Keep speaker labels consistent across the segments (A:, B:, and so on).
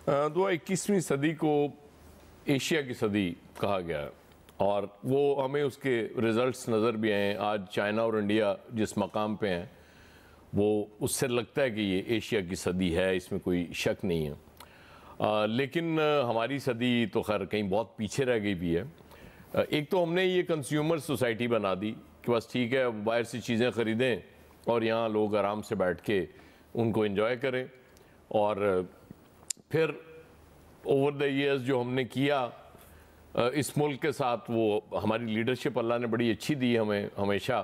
A: तो 21वीं सदी को एशिया की सदी कहा गया है और वो हमें उसके रिजल्ट्स नज़र भी आए। आज चाइना और इंडिया जिस मकाम पे हैं वो उससे लगता है कि ये एशिया की सदी है, इसमें कोई शक नहीं है। लेकिन हमारी सदी तो खैर कहीं बहुत पीछे रह गई भी है। एक तो हमने ये कंज्यूमर सोसाइटी बना दी कि बस ठीक है बाहर से चीज़ें ख़रीदें और यहाँ लोग आराम से बैठ के उनको एंजॉय करें। और फिर ओवर द ईयर्स जो हमने किया इस मुल्क के साथ, वो हमारी लीडरशिप अल्लाह ने बड़ी अच्छी दी हमें हमेशा,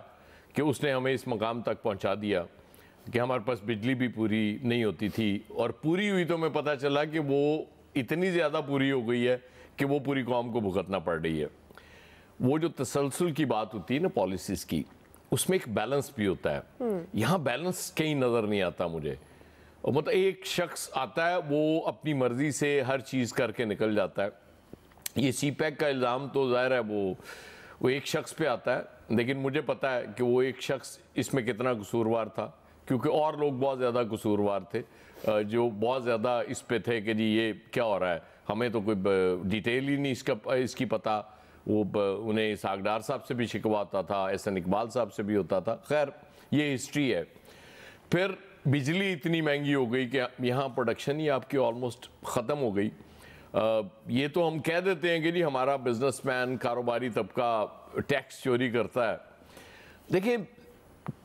A: कि उसने हमें इस मकाम तक पहुंचा दिया कि हमारे पास बिजली भी पूरी नहीं होती थी, और पूरी हुई तो हमें पता चला कि वो इतनी ज़्यादा पूरी हो गई है कि वो पूरी कौम को भुगतना पड़ रही है। वो जो तसलसल की बात होती है ना पॉलिसीज़ की, उसमें एक बैलेंस भी होता है। यहाँ बैलेंस कहीं नज़र नहीं आता मुझे। मतलब एक शख्स आता है वो अपनी मर्ज़ी से हर चीज़ करके निकल जाता है। ये CPEC का इल्ज़ाम तो ज़ाहिर है वो एक शख्स पे आता है, लेकिन मुझे पता है कि वो एक शख्स इसमें कितना कसूरवार था, क्योंकि और लोग बहुत ज़्यादा कसूरवार थे जो बहुत ज़्यादा इस पे थे कि जी ये क्या हो रहा है, हमें तो कोई डिटेल ही नहीं इसकी पता। वो उन्हें इसहाक डार साहब से भी शिकवा होता था, एहसन इकबाल साहब से भी होता था। खैर ये हिस्ट्री है। फिर बिजली इतनी महंगी हो गई कि यहाँ प्रोडक्शन ही आपकी ऑलमोस्ट ख़त्म हो गई। ये तो हम कह देते हैं कि जी हमारा बिजनेसमैन कारोबारी तबका टैक्स चोरी करता है। देखिए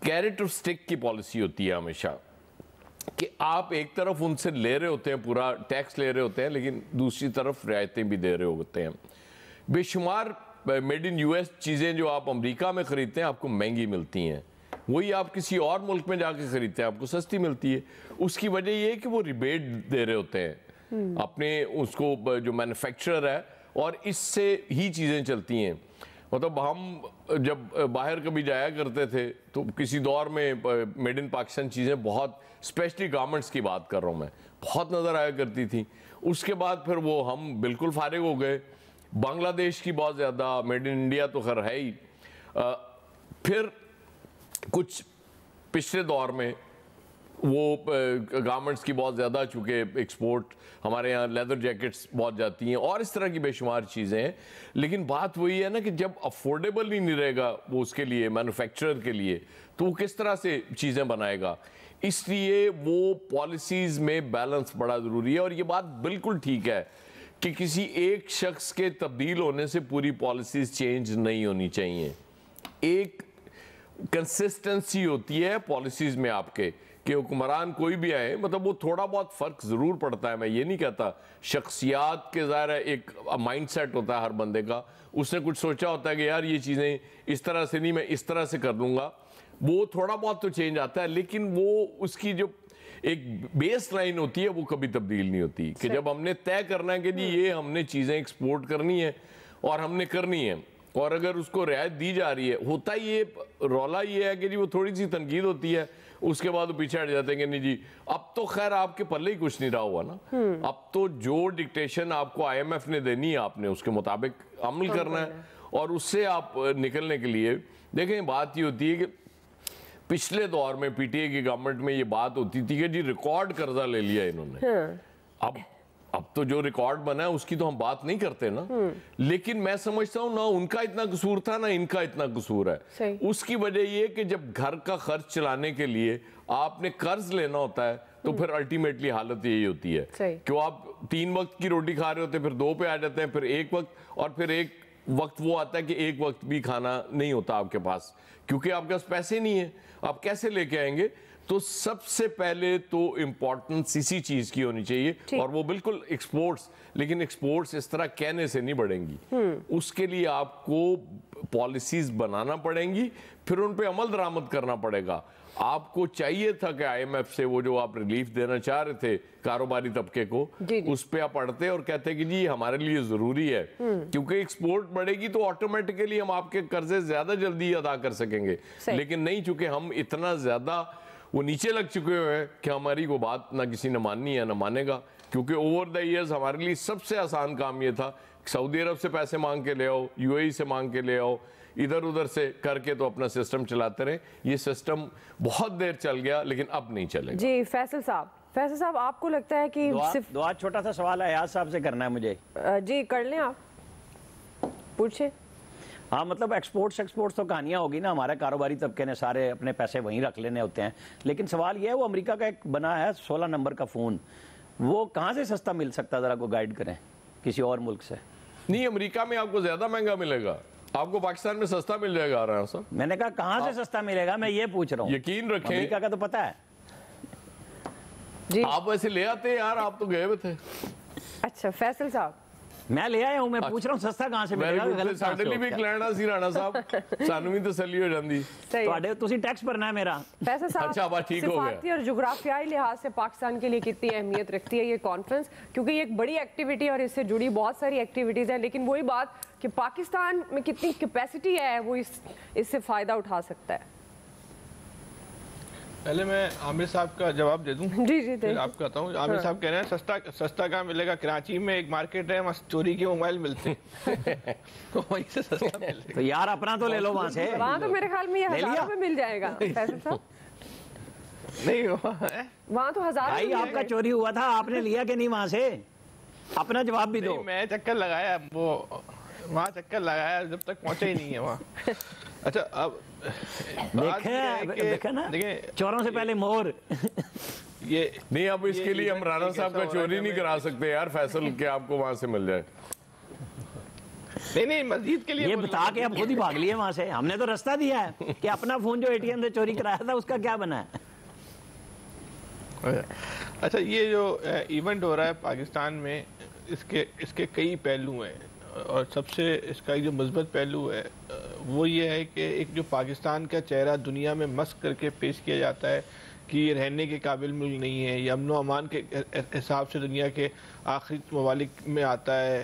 A: कैरेट और स्टिक की पॉलिसी होती है हमेशा कि आप एक तरफ उनसे ले रहे होते हैं, पूरा टैक्स ले रहे होते हैं, लेकिन दूसरी तरफ रियायतें भी दे रहे होते हैं। बेशुमार मेड इन US चीज़ें जो आप अमेरिका में ख़रीदते हैं आपको महंगी मिलती हैं, वही आप किसी और मुल्क में जाके ख़रीदते हैं आपको सस्ती मिलती है। उसकी वजह ये है कि वो रिबेट दे रहे होते हैं अपने उसको जो मैन्युफैक्चरर है, और इससे ही चीज़ें चलती हैं। मतलब हम जब बाहर कभी जाया करते थे तो किसी दौर में मेड इन पाकिस्तान चीज़ें बहुत, स्पेशली गारमेंट्स की बात कर रहा हूँ मैं, बहुत नज़र आया करती थी। उसके बाद फिर वो हम बिल्कुल फारिग हो गए। बांग्लादेश की बहुत ज़्यादा, मेड इन इंडिया तो खैर है ही। फिर कुछ पिछले दौर में वो गारमेंट्स की बहुत ज़्यादा, चूँकि एक्सपोर्ट हमारे यहाँ लेदर जैकेट्स बहुत जाती हैं और इस तरह की बेशुमार चीज़ें हैं। लेकिन बात वही है ना कि जब अफोर्डेबल ही नहीं रहेगा वो उसके लिए, मैन्युफैक्चरर के लिए, तो वो किस तरह से चीज़ें बनाएगा। इसलिए वो पॉलिसीज़ में बैलेंस बड़ा ज़रूरी है। और ये बात बिल्कुल ठीक है कि किसी एक शख्स के तब्दील होने से पूरी पॉलिसीज़ चेंज नहीं होनी चाहिए। एक कंसिस्टेंसी होती है पॉलिसीज़ में आपके, कि हुक्मरान कोई भी आए, मतलब वो थोड़ा बहुत फ़र्क ज़रूर पड़ता है। मैं ये नहीं कहता, शख्सियात के ज़ाहिर है एक माइंड सेट होता है हर बंदे का, उसने कुछ सोचा होता है कि यार ये चीज़ें इस तरह से नहीं, मैं इस तरह से कर लूँगा, वो थोड़ा बहुत तो चेंज आता है। लेकिन वो उसकी जो एक बेस लाइन होती है वो कभी तब्दील नहीं होती, कि जब हमने तय करना है कि जी ये हमने चीज़ें एक्सपोर्ट करनी है और हमने करनी है, और अगर उसको रियायत दी जा रही है, होता ये रौला ये है कि जी वो थोड़ी सी तनकीद होती है, उसके बाद वो पीछे हट जाते हैं कि नहीं जी अब तो खैर आपके पल्ले ही कुछ नहीं रहा हुआ ना, अब तो जो डिक्टेशन आपको IMF ने देनी है आपने उसके मुताबिक अमल करना है। और उससे आप निकलने के लिए देखें, बात ये होती है कि पिछले दौर में PTA की गवर्नमेंट में ये बात होती थी कि जी रिकॉर्ड कर्जा ले लिया इन्होंने। अब तो जो रिकॉर्ड बना है उसकी तो हम बात नहीं करते ना, लेकिन मैं समझता हूँ ना उनका इतना कसूर था ना इनका इतना कसूर है। उसकी वजह ये कि जब घर का खर्च चलाने के लिए आपने कर्ज लेना होता है तो फिर अल्टीमेटली हालत यही होती है कि आप 3 वक्त की रोटी खा रहे होते हैं, फिर 2 पे आ जाते हैं, फिर 1 वक्त, और फिर 1 वक्त वो आता है कि 1 वक्त भी खाना नहीं होता आपके पास, क्योंकि आपके पास पैसे नहीं है, आप कैसे लेके आएंगे। तो सबसे पहले तो इम्पोर्टेंस इसी चीज की होनी चाहिए, और वो बिल्कुल एक्सपोर्ट्स, लेकिन एक्सपोर्ट्स इस तरह कहने से नहीं बढ़ेंगी। उसके लिए आपको पॉलिसीज बनाना पड़ेंगी, फिर उन पे अमल दरामद करना पड़ेगा। आपको चाहिए था कि IMF से वो जो आप रिलीफ देना चाह रहे थे कारोबारी तबके को, उस पे आप पढ़ते और कहते कि जी हमारे लिए जरूरी है, क्योंकि एक्सपोर्ट बढ़ेगी तो ऑटोमेटिकली हम आपके कर्जे ज्यादा जल्दी अदा कर सकेंगे। लेकिन नहीं, चूंकि हम इतना ज्यादा वो नीचे लग चुके हुए हैं कि हमारी वो बात ना किसी ने माननी है ना मानेगा। क्योंकि ओवर द ईयर्स हमारे लिए सबसे आसान काम ये था, सऊदी अरब से पैसे मांग के ले आओ, UAE से मांग के ले आओ, इधर उधर से करके तो अपना सिस्टम चलाते रहे। ये सिस्टम बहुत देर चल गया, लेकिन अब नहीं चलेगा।
B: जी फैसल साहब, فیصل صاحب آپ کو لگتا ہے کہ صرف
C: دعا چھوٹا سا سوال ہے ایاز صاحب سے کرنا ہے مجھے.
B: جی کر لیں آپ پوچھیں.
C: ہاں مطلب ایکسپورٹس تو کہانیاں ہوگی نا, ہمارے کاروباری طبقے نے سارے اپنے پیسے وہیں رکھ لینے ہوتے ہیں, لیکن سوال یہ ہے وہ امریکہ کا ایک بنا ہے 16 نمبر کا فون, وہ کہاں سے سستا مل سکتا ہے, ذرا کو گائیڈ کریں کسی اور ملک سے.
A: نہیں, امریکہ میں آپ کو زیادہ مہنگا ملے گا, آپ کو پاکستان میں سستا مل جائے گا. آ رہا ہے صاحب,
C: میں نے کہا کہاں سے سستا ملے گا, میں یہ پوچھ رہا ہوں.
A: یقین رکھیں
C: امریکہ کا تو پتہ ہے.
B: جی
A: آپ ویسے لے آتے ہیں یار, آپ تو گئے ہوئے تھے.
B: اچھا فیصل صاحب
C: میں لے آیا ہوں, میں پوچھ رہا ہوں سستا کہاں سے ملے گا. غلط
A: ساڈے ਲਈ ਵੀ ਲੈਣਾ ਸੀ ਰਾਣਾ ਸਾਹਿਬ, ਸਾਨੂੰ ਵੀ ਤਸੱਲੀ ਹੋ ਜਾਂਦੀ.
C: ਤੁਹਾਡੇ ਤੁਸੀਂ ਟੈਕਸ ਭਰਨਾ ہے میرا.
B: فیصل صاحب
A: اچھا بات ٹھیک ہو گیا.
B: سفارتی اور جغرافیائی لحاظ سے پاکستان کے لیے کتنی اہمیت رکھتی ہے یہ کانفرنس, کیونکہ یہ ایک بڑی ایکٹیویٹی اور اس سے جڑی بہت ساری ایکٹیویٹیز ہیں, لیکن وہی بات کہ پاکستان میں کتنی کیپیسٹی ہے وہ اس سے فائدہ اٹھا سکتا ہے.
D: پہلے میں عامر صاحب کا جواب دے دوں.
B: جی جی
D: پھر آپ کہتا ہوں. عامر صاحب کہہ رہے ہیں سستا کہاں ملے گا. کراچی میں ایک مارکیٹ ہے, وہاں چوری کے موبائل ملتے ہیں, تو وہیں سے سستا ملے گا.
C: تو یار اپنا تو لے لو وہاں سے.
B: وہاں تو میرے خیال میں یہ 1000 روپے مل جائے گا فیصل صاحب.
D: نہیں
B: وہاں تو 1000
C: بھائی آپ کا چوری ہوا تھا, آپ نے لیا کہ نہیں وہاں سے, اپنا جواب بھی دو.
D: میں چکر لگایا, وہ وہاں چکر لگایا جب تک پہنچا ہی نہیں ہے وہاں. اچھا اب
C: دیکھیں نا, چوروں سے پہلے مور.
D: یہ
A: نہیں, اب اس کے لیے ہم رانا صاحب کا چوری نہیں کرا سکتے یار فیصل, کہ آپ کو وہاں سے مل جائے.
D: نہیں مزید کے لیے
C: یہ بتا کے اب خود ہی بھاگ لیے وہاں سے. ہم نے تو رستہ دیا ہے کہ اپنا فون جو ATM سے چوری کرایا تھا اس کا کیا بنا ہے.
D: اچھا, یہ جو ایونٹ ہو رہا ہے پاکستان میں, اس کے کئی پہلو ہیں, اور سب سے اس کا جو مثبت پہلو ہے وہ یہ ہے کہ ایک جو پاکستان کا چہرہ دنیا میں مسخ کر کے پیش کیا جاتا ہے کہ یہ رہنے کے قابل ملک نہیں ہے, یہ امن و امان کے حساب سے دنیا کے آخری ممالک میں آتا ہے,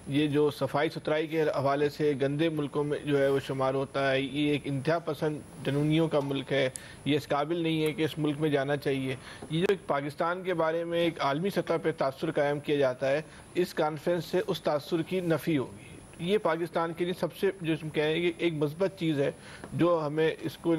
D: یہ جو صفائی ستھرائی کے حوالے سے گندے ملکوں میں جو ہے وہ شمار ہوتا ہے, یہ ایک انتہا پسند جنونیوں کا ملک ہے, یہ اس قابل نہیں ہے کہ اس ملک میں جانا چاہیے. یہ جو ایک پاکستان کے بارے میں ایک عالمی سطح پہ تاثر قائم کیا جاتا ہے, اس کانفرنس سے اس تاثر کی نفی ہوگی. یہ پاکستان کے لیے سب سے جو ہم کہیں گے ایک مثبت چیز ہے جو ہمیں اس کو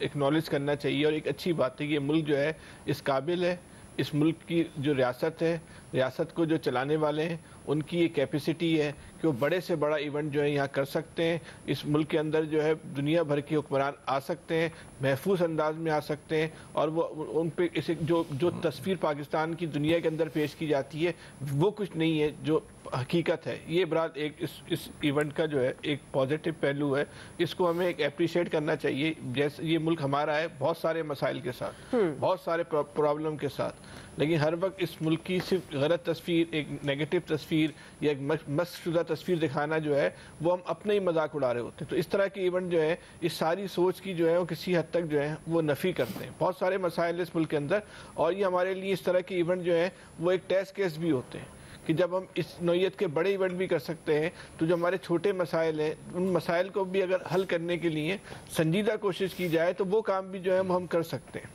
D: اکنالج کرنا چاہیے, اور ایک اچھی بات ہے کہ یہ ملک جو ہے اس قابل ہے. اس ملک کی جو ریاست ہے, ریاست کو جو چلانے والے ہیں, ان کی یہ کیپیسٹی ہے کہ وہ بڑے سے بڑا ایونٹ جو ہے یہاں کر سکتے ہیں. اس ملک کے اندر جو ہے دنیا بھر کے حکمران آ سکتے ہیں, محفوظ انداز میں آ سکتے ہیں, اور وہ ان پہ اسے جو تصویر پاکستان کی دنیا کے اندر پیش کی جاتی ہے وہ کچھ نہیں ہے جو حقیقت ہے. یہ برات ایک اس ایونٹ کا جو ہے ایک پازیٹیو پہلو ہے, اس کو ہمیں ایک اپریشیٹ کرنا چاہیے. جیسے یہ ملک ہمارا ہے بہت سارے مسائل کے ساتھ, بہت سارے پرابلم کے ساتھ, لیکن ہر وقت اس ملک کی صرف غلط تصویر, ایک نیگیٹو تصویر یا ایک مسخ شدہ تصویر دکھانا جو ہے وہ ہم اپنے ہی مذاق اڑا رہے ہوتے ہیں. تو اس طرح کے ایونٹ جو ہے اس ساری سوچ کی جو ہے وہ کسی حد تک جو ہے وہ نفی کرتے ہیں. بہت سارے مسائل اس ملک کے اندر, اور یہ ہمارے لیے اس طرح کے ایونٹ جو ہے وہ ایک ٹیسٹ کیس بھی ہوتے ہیں کہ جب ہم اس نوعیت کے بڑے ایونٹ بھی کر سکتے ہیں تو جو ہمارے چھوٹے مسائل ہیں ان مسائل کو بھی اگر حل کرنے کے لیے سنجیدہ کوشش کی جائے تو وہ کام بھی جو ہے ہم کر سکتے ہیں.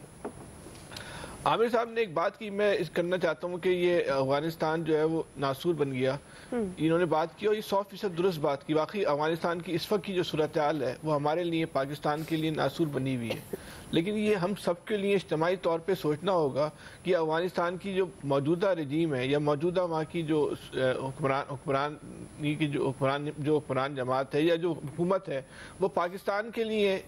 D: عامر صاحب نے ایک بات کی, میں اس کرنا چاہتا ہوں کہ یہ افغانستان جو ہے وہ ناسور بن گیا. انہوں نے بات کی اور یہ 100% درست بات کی. واقعی افغانستان کی اس وقت کی جو صورتحال ہے وہ ہمارے لیے, پاکستان کے لیے ناسور بنی ہوئی ہے, لیکن یہ ہم سب کے لیے اجتماعی طور پہ سوچنا ہوگا کہ افغانستان کی جو موجودہ رجیم ہے یا موجودہ وہاں کی جو حکمران جماعت ہے یا جو حکومت ہے وہ پاکستان کے لیے